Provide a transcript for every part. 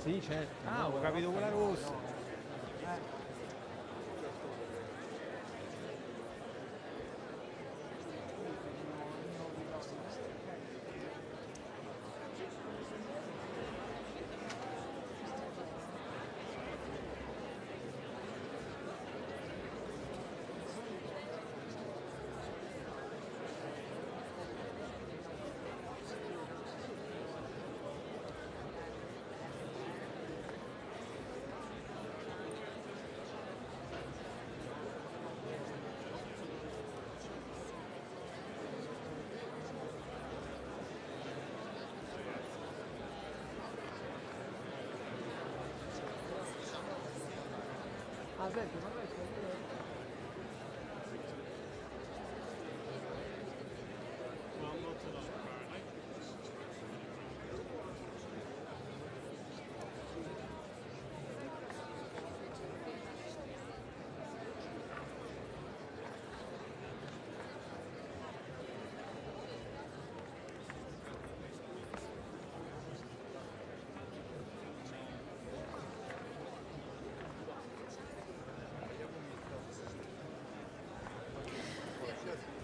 Sì, certo. Ah, ho capito quella rossa.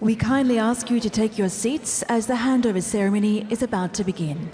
We kindly ask you to take your seats as the handover ceremony is about to begin.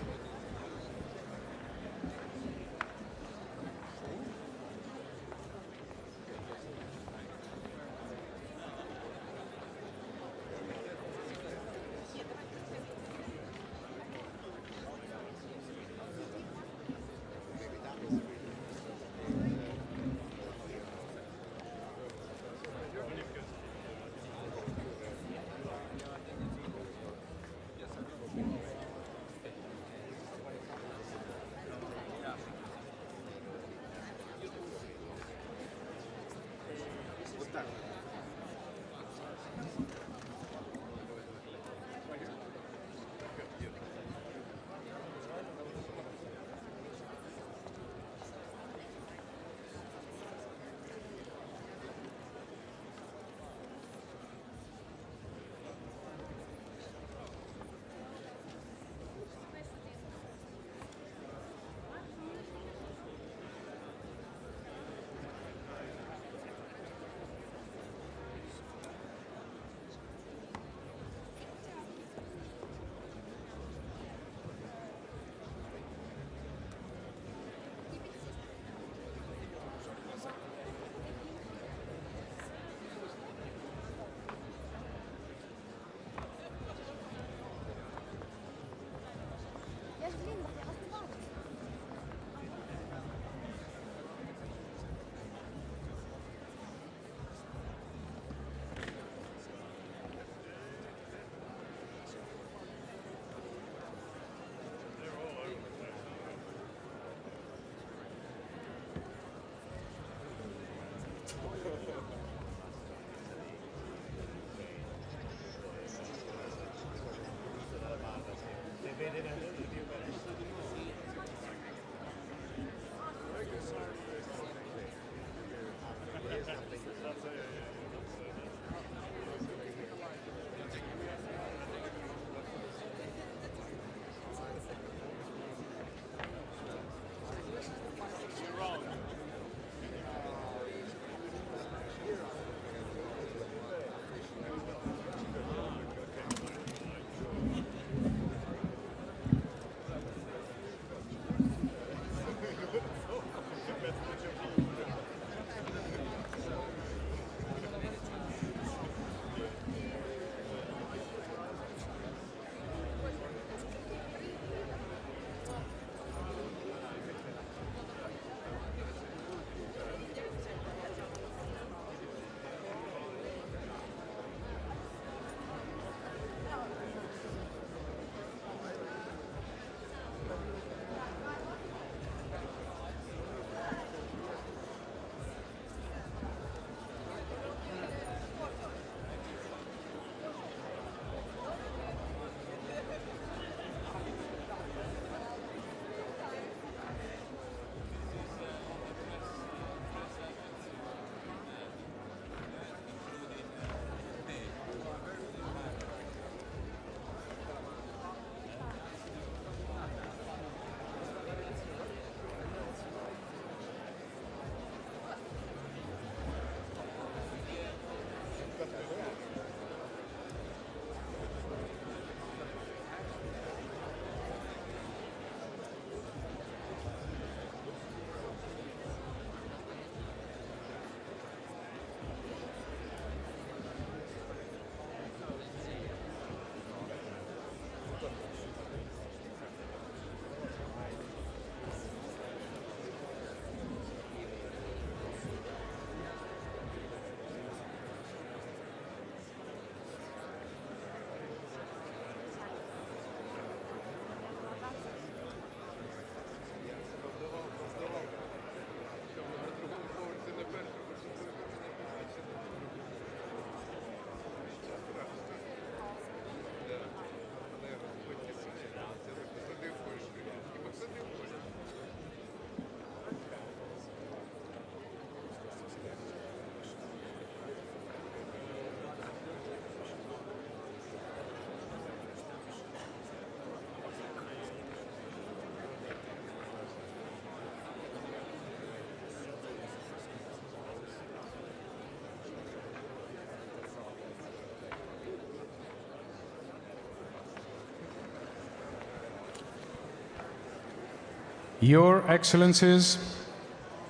Your Excellencies,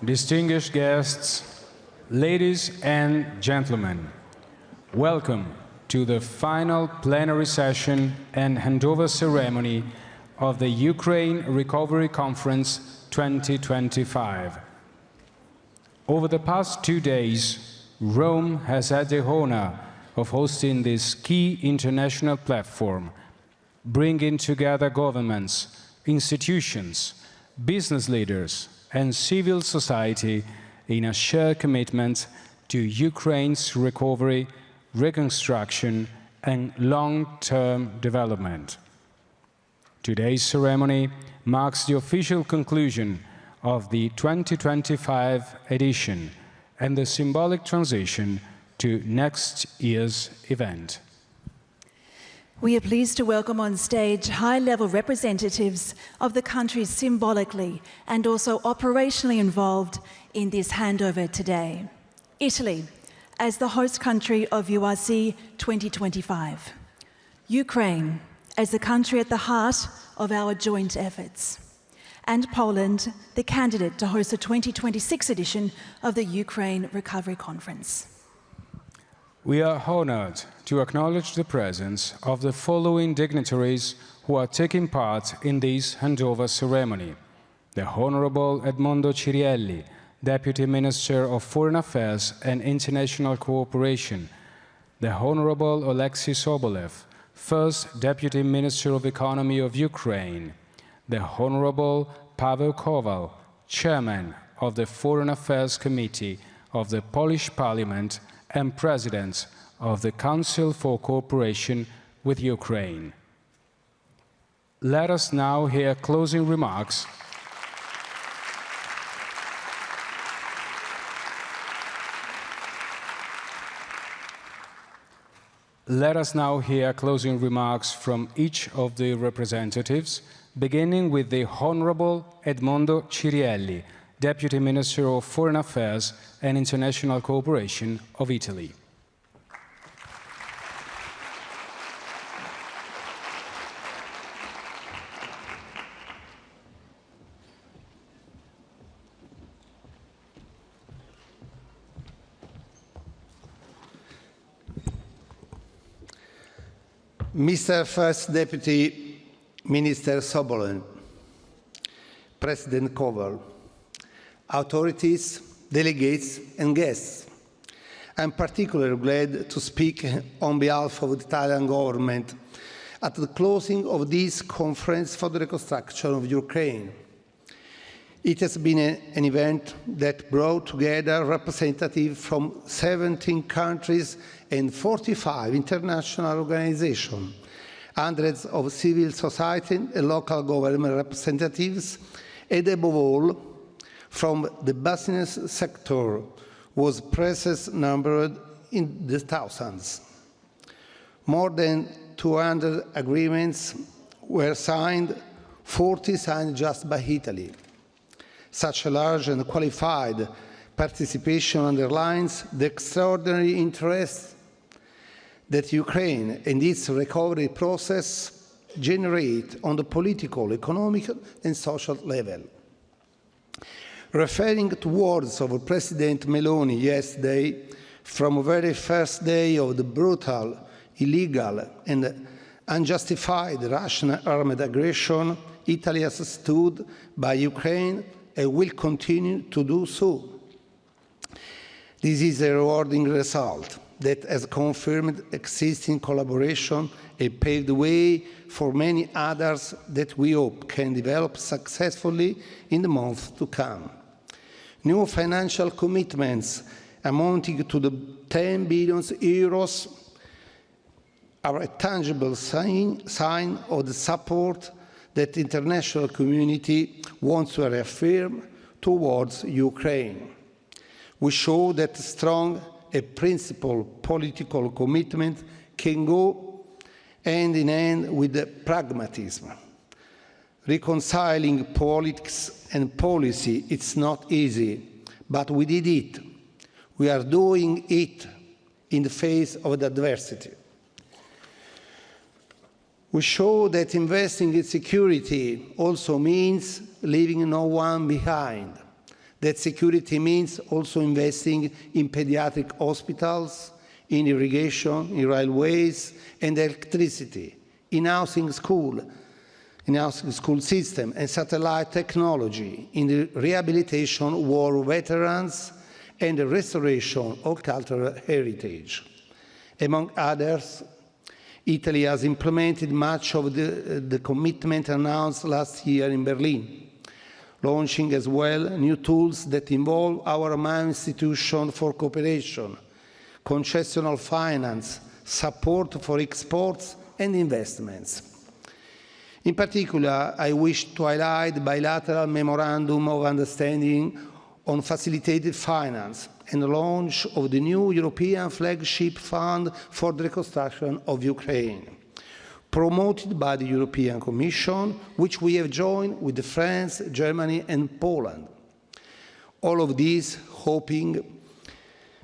distinguished guests, ladies and gentlemen, welcome to the final plenary session and handover ceremony of the Ukraine Recovery Conference 2025. Over the past 2 days, Rome has had the honor of hosting this key international platform, bringing together governments, institutions, business leaders, and civil society in a shared commitment to Ukraine's recovery, reconstruction, and long-term development. Today's ceremony marks the official conclusion of the 2025 edition and the symbolic transition to next year's event. We are pleased to welcome on stage high-level representatives of the countries symbolically and also operationally involved in this handover today. Italy, as the host country of URC 2025. Ukraine, as the country at the heart of our joint efforts. And Poland, the candidate to host the 2026 edition of the Ukraine Recovery Conference. We are honored to acknowledge the presence of the following dignitaries who are taking part in this handover ceremony. The Honorable Edmondo Cirielli, Deputy Minister of Foreign Affairs and International Cooperation. The Honorable Oleksiy Sobolev, First Deputy Minister of Economy of Ukraine. The Honorable Paweł Kowal, Chairman of the Foreign Affairs Committee of the Polish Parliament and President of the Council for Cooperation with Ukraine. Let us now hear closing remarks from each of the representatives, beginning with the Honorable Edmondo Cirielli, Deputy Minister of Foreign Affairs and International Cooperation of Italy. Mr. First Deputy Minister Sobolev, President Kowal, authorities, delegates and guests, I'm particularly glad to speak on behalf of the Italian government at the closing of this conference for the reconstruction of Ukraine. It has been an event that brought together representatives from 17 countries and 45 international organizations, hundreds of civil society and local government representatives, and above all, from the business sector, whose presence numbered in the thousands. More than 200 agreements were signed, 40 signed just by Italy. Such a large and qualified participation underlines the extraordinary interest that Ukraine and its recovery process generate on the political, economic and social level. Referring to words of President Meloni yesterday, from the very first day of the brutal, illegal and unjustified Russian armed aggression, Italy has stood by Ukraine and will continue to do so. This is a rewarding result that has confirmed existing collaboration and paved the way for many others that we hope can develop successfully in the months to come. New financial commitments amounting to the 10 billion euros are a tangible sign of the support that the international community wants to reaffirm towards Ukraine. We show that strong and principled political commitment can go hand in hand with pragmatism. Reconciling politics and policy, it's not easy, but we did it. We are doing it in the face of the adversity. We show that investing in security also means leaving no one behind. That security means also investing in pediatric hospitals, in irrigation, in railways and electricity, in housing school system and satellite technology, in the rehabilitation of war veterans and the restoration of cultural heritage. Among others, Italy has implemented much of the commitment announced last year in Berlin, launching as well new tools that involve our main institution for cooperation, concessional finance, support for exports and investments. In particular, I wish to highlight the bilateral memorandum of understanding on facilitated finance and the launch of the new European flagship fund for the reconstruction of Ukraine, promoted by the European Commission, which we have joined with France, Germany and Poland. All of this hoping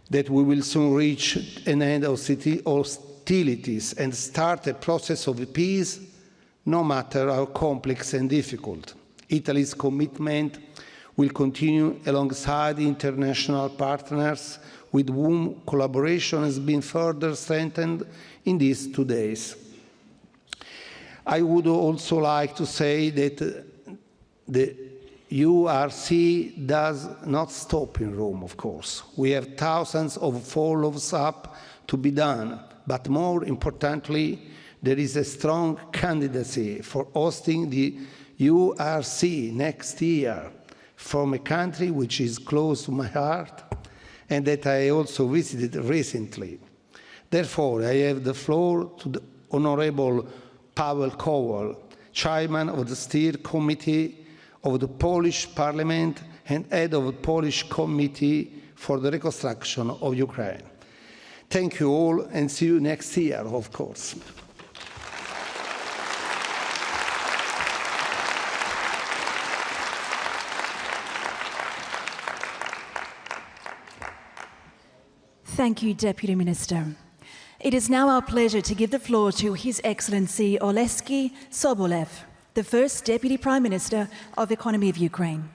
that we will soon reach an end of hostilities and start a process of peace, no matter how complex and difficult. Italy's commitment will continue alongside international partners with whom collaboration has been further strengthened in these 2 days. I would also like to say that the URC does not stop in Rome, of course. We have thousands of follow-ups to be done, but more importantly, there is a strong candidacy for hosting the URC next year from a country which is close to my heart and that I also visited recently. Therefore, I have the floor to the Honorable Paweł Kowal, Chairman of the Steering Committee of the Polish Parliament and head of the Polish Committee for the Reconstruction of Ukraine. Thank you all and see you next year, of course. Thank you, Deputy Minister. It is now our pleasure to give the floor to His Excellency Oleksiy Sobolev, the first Deputy Prime Minister of the Economy of Ukraine.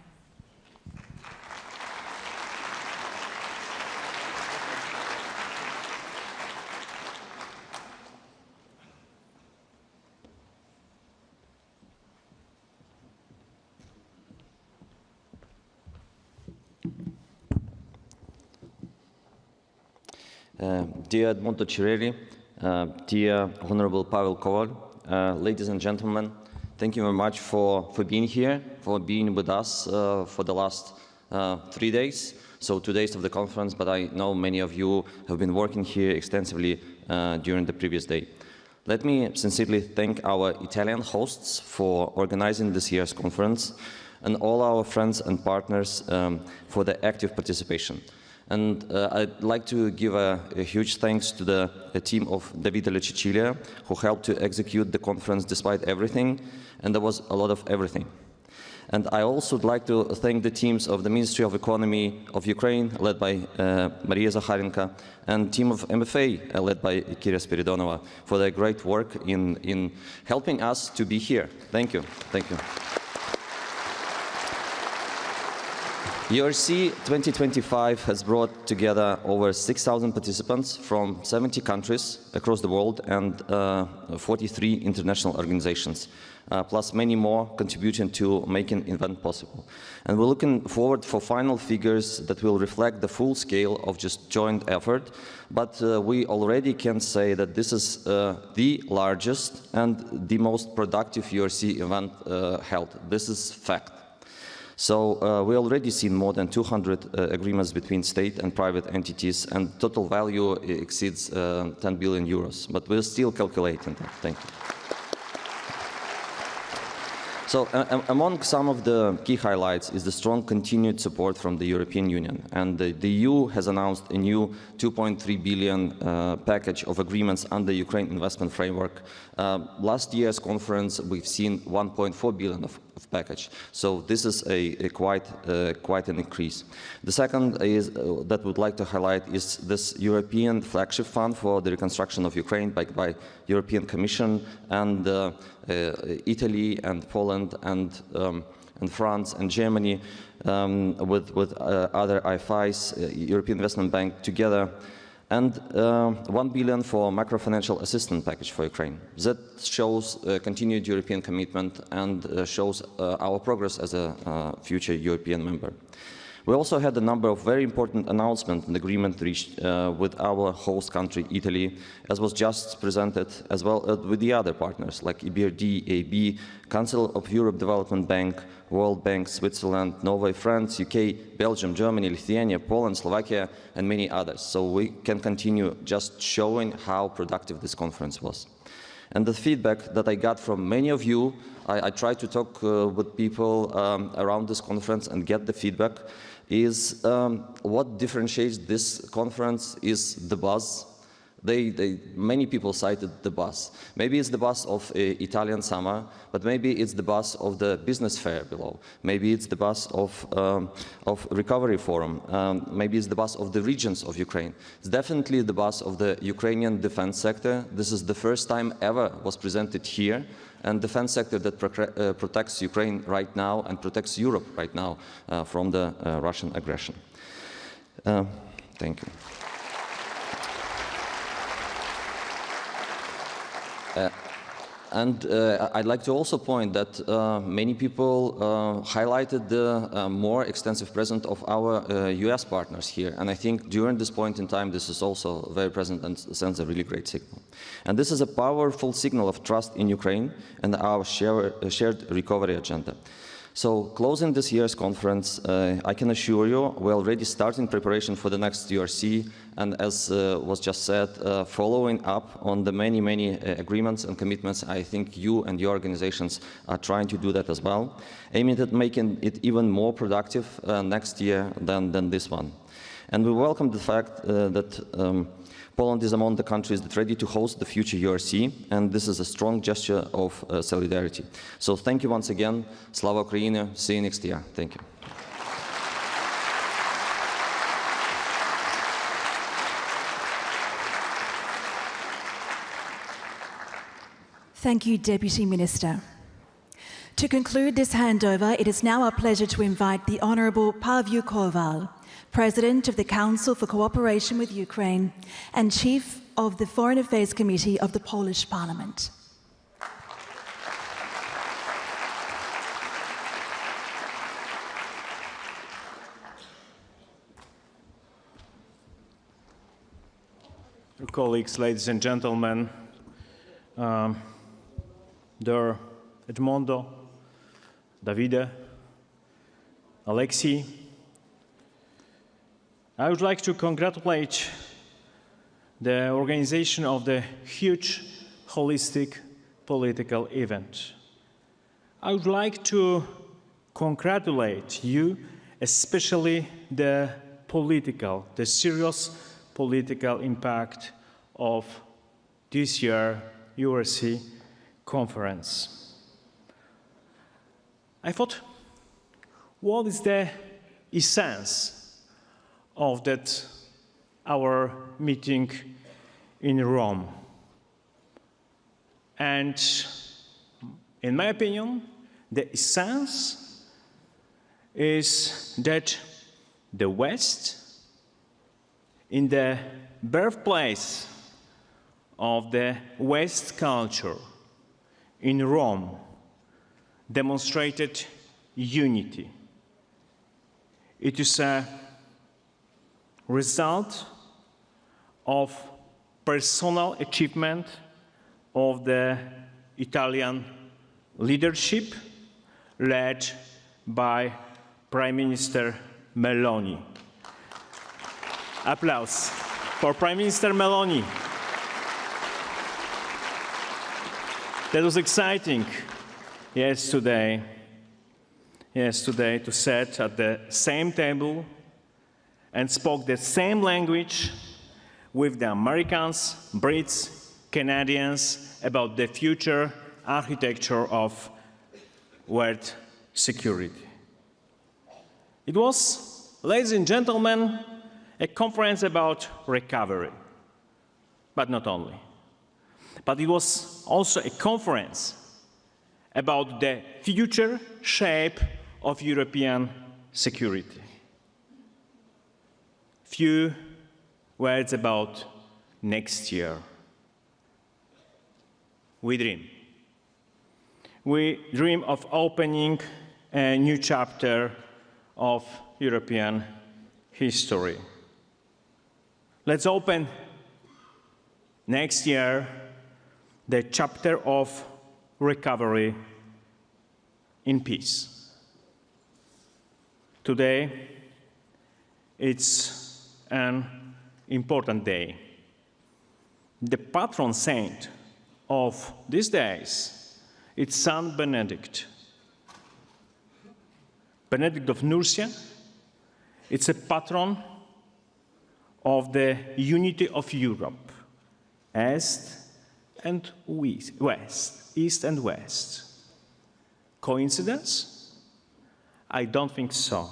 Dear Edmondo Cirelli, dear Honorable Paweł Kowal, ladies and gentlemen, thank you very much for being here, for being with us for the last 3 days, so 2 days of the conference, but I know many of you have been working here extensively during the previous day. Let me sincerely thank our Italian hosts for organizing this year's conference and all our friends and partners for the active participation. And I'd like to give a huge thanks to the team of Davide Cecilia, who helped to execute the conference despite everything, and there was a lot of everything. And I also would like to thank the teams of the Ministry of Economy of Ukraine, led by Maria Zakharenko, and team of MFA, led by Kira Spiridonova, for their great work in helping us to be here. Thank you. Thank you. URC 2025 has brought together over 6,000 participants from 70 countries across the world and 43 international organizations, plus many more contributing to making the event possible. And we're looking forward for final figures that will reflect the full scale of just joint effort, but we already can say that this is the largest and the most productive URC event held. This is fact. So we already seen more than 200 agreements between state and private entities, and total value exceeds 10 billion euros. But we're still calculating that. Thank you. So among some of the key highlights is the strong continued support from the European Union. And the EU has announced a new 2.3 billion package of agreements under Ukraine investment framework. Last year's conference, we've seen 1.4 billion of package. So this is quite an increase. The second is that we'd like to highlight is this European flagship fund for the reconstruction of Ukraine by European Commission and Italy and Poland and France and Germany with other IFIs, European Investment Bank together, and 1 billion for macro-financial assistance package for Ukraine. That shows continued European commitment and shows our progress as a future European member. We also had a number of very important announcements and agreements reached with our host country, Italy, as was just presented, as well as with the other partners like EBRD, AB, Council of Europe Development Bank, World Bank, Switzerland, Norway, France, UK, Belgium, Germany, Lithuania, Poland, Slovakia, and many others. So we can continue just showing how productive this conference was. And the feedback that I got from many of you, I tried to talk with people around this conference and get the feedback, is what differentiates this conference is the buzz. Many people cited the buzz. Maybe it's the buzz of Italian summer, but maybe it's the buzz of the business fair below. Maybe it's the buzz of Recovery Forum. Maybe it's the buzz of the regions of Ukraine. It's definitely the buzz of the Ukrainian defense sector. This is the first time ever was presented here. And defense sector that protects Ukraine right now and protects Europe right now from the Russian aggression. Thank you. I'd like to also point that many people highlighted the more extensive presence of our US partners here. And I think during this point in time, this is also very present and sends a really great signal. And this is a powerful signal of trust in Ukraine and our shared recovery agenda. So closing this year's conference, I can assure you we're already starting preparation for the next URC, and as was just said, following up on the many agreements and commitments. I think you and your organizations are trying to do that as well, aiming at making it even more productive next year than this one. And we welcome the fact that Poland is among the countries that are ready to host the future URC, and this is a strong gesture of solidarity. So thank you once again. Slava Ukraini. See you next year. Thank you. Thank you, Deputy Minister. To conclude this handover, it is now our pleasure to invite the Honourable Paweł Kowal, President of the Council for Cooperation with Ukraine and Chief of the Foreign Affairs Committee of the Polish Parliament. Colleagues, ladies and gentlemen, dear Edmondo, Davide, Alexei, I would like to congratulate the organization of the huge holistic political event. I would like to congratulate you, especially the serious political impact of this year's URC conference. I thought, what is the essence of that our meeting in Rome? And in my opinion, the essence is that the West, in the birthplace of the West culture, in Rome, demonstrated unity. It is a result of personal achievement of the Italian leadership led by Prime Minister Meloni. Applause for Prime Minister Meloni. That was exciting yesterday to sit at the same table and spoke the same language with the Americans, Brits, Canadians about the future architecture of world security. It was, ladies and gentlemen, a conference about recovery, but not only. But it was also a conference about the future shape of European security. Few words about next year. We dream. We dream of opening a new chapter of European history. Let's open next year the chapter of recovery in peace. Today, it's an important day. The patron saint of these days is Saint Benedict. Benedict of Nursia, it's a patron of the unity of Europe, East and West, East and West. Coincidence? I don't think so.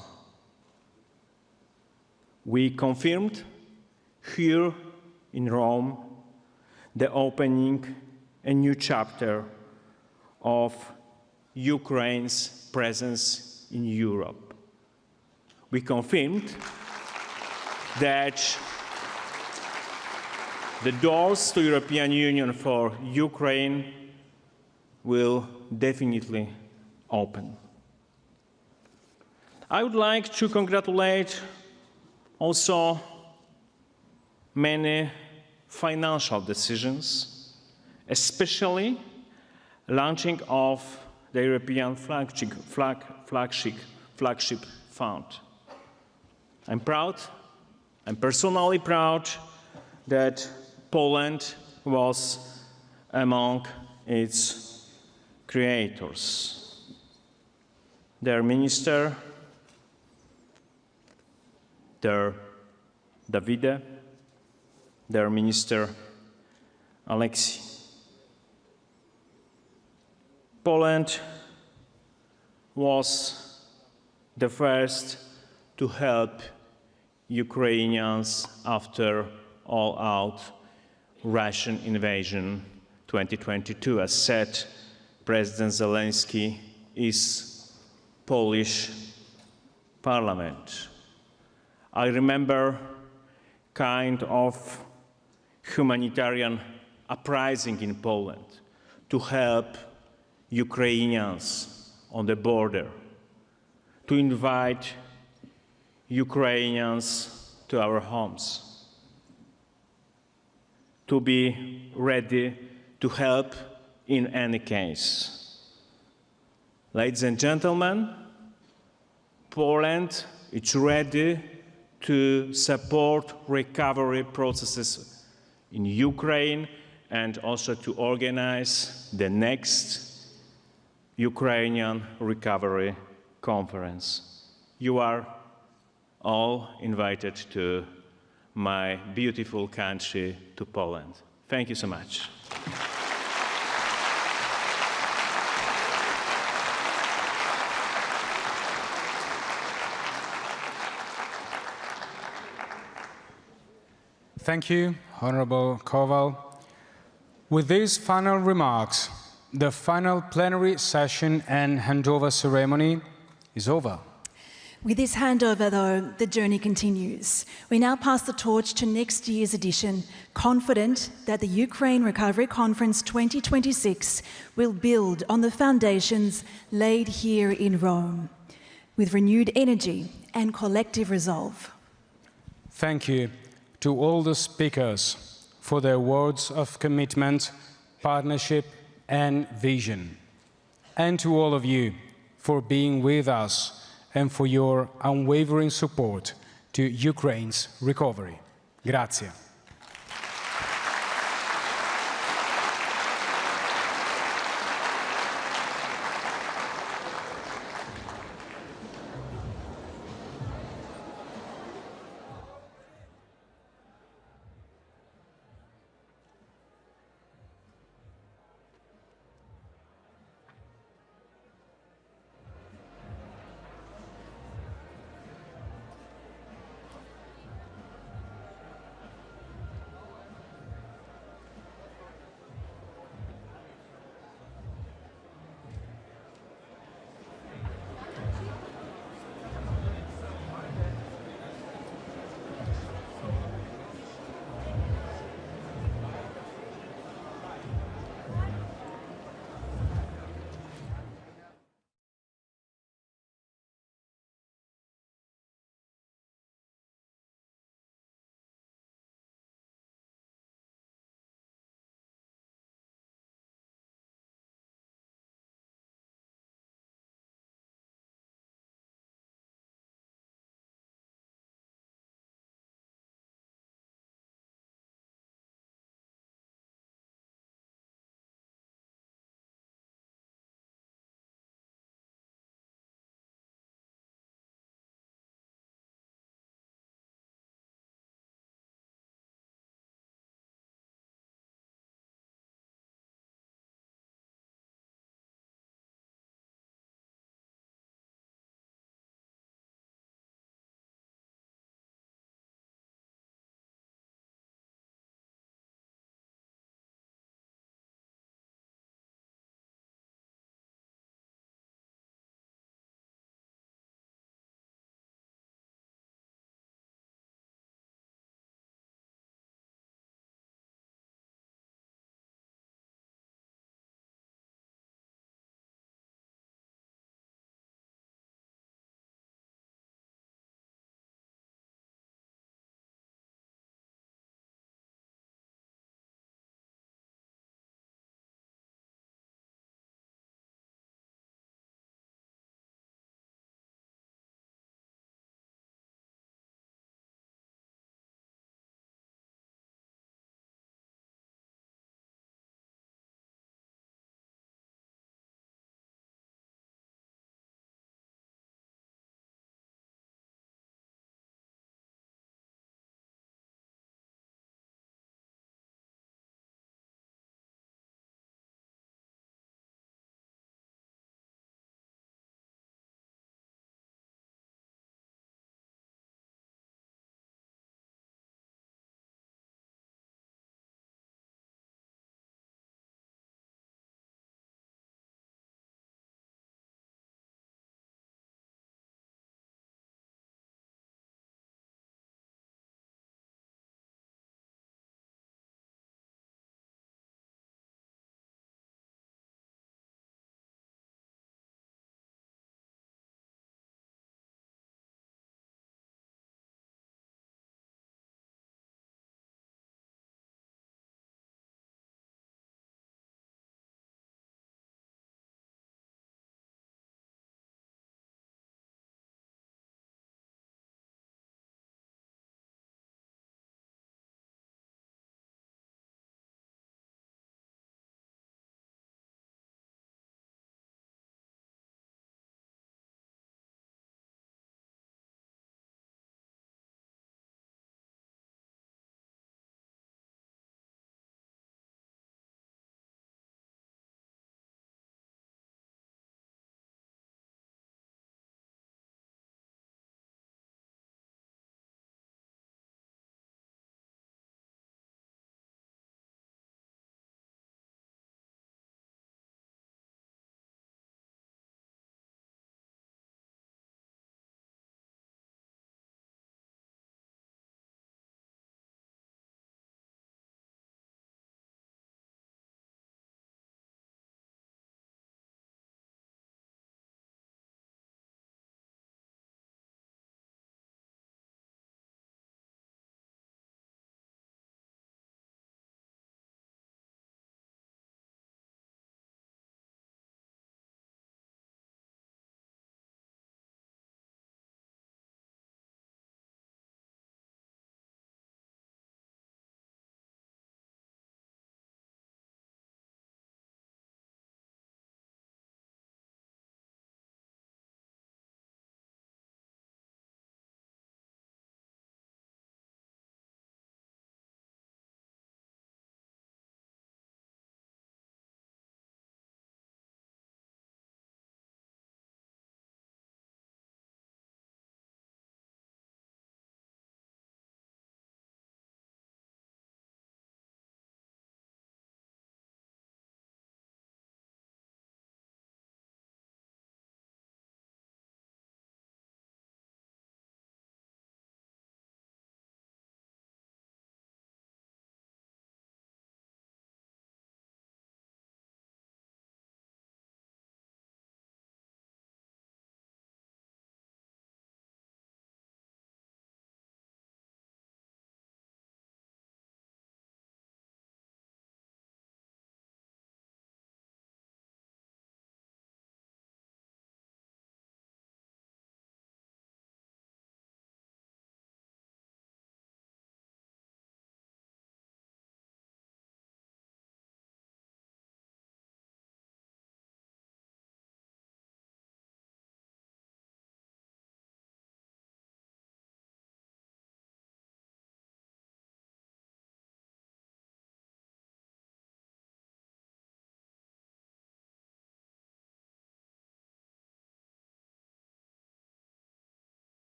We confirmed here in Rome the opening a new chapter of Ukraine's presence in Europe. We confirmed that the doors to European Union for Ukraine will definitely open. I would like to congratulate also many financial decisions, especially launching of the European flagship fund. I'm proud, I'm personally proud that Poland was among its creators. Their minister, their Davide, their minister Alexei. Poland was the first to help Ukrainians after all-out Russian invasion 2022. As said, President Zelensky is Polish parliament. I remember kind of humanitarian uprising in Poland to help Ukrainians on the border, to invite Ukrainians to our homes, to be ready to help in any case. Ladies and gentlemen, Poland is ready to support recovery processes in Ukraine and also to organize the next Ukrainian Recovery Conference. You are all invited to my beautiful country, to Poland. Thank you so much. Thank you, Honorable Kowal. With these final remarks, the final plenary session and handover ceremony is over. With this handover, though, the journey continues. We now pass the torch to next year's edition, confident that the Ukraine Recovery Conference 2026 will build on the foundations laid here in Rome, with renewed energy and collective resolve. Thank you to all the speakers for their words of commitment, partnership, and vision, and to all of you for being with us and for your unwavering support to Ukraine's recovery. Grazie.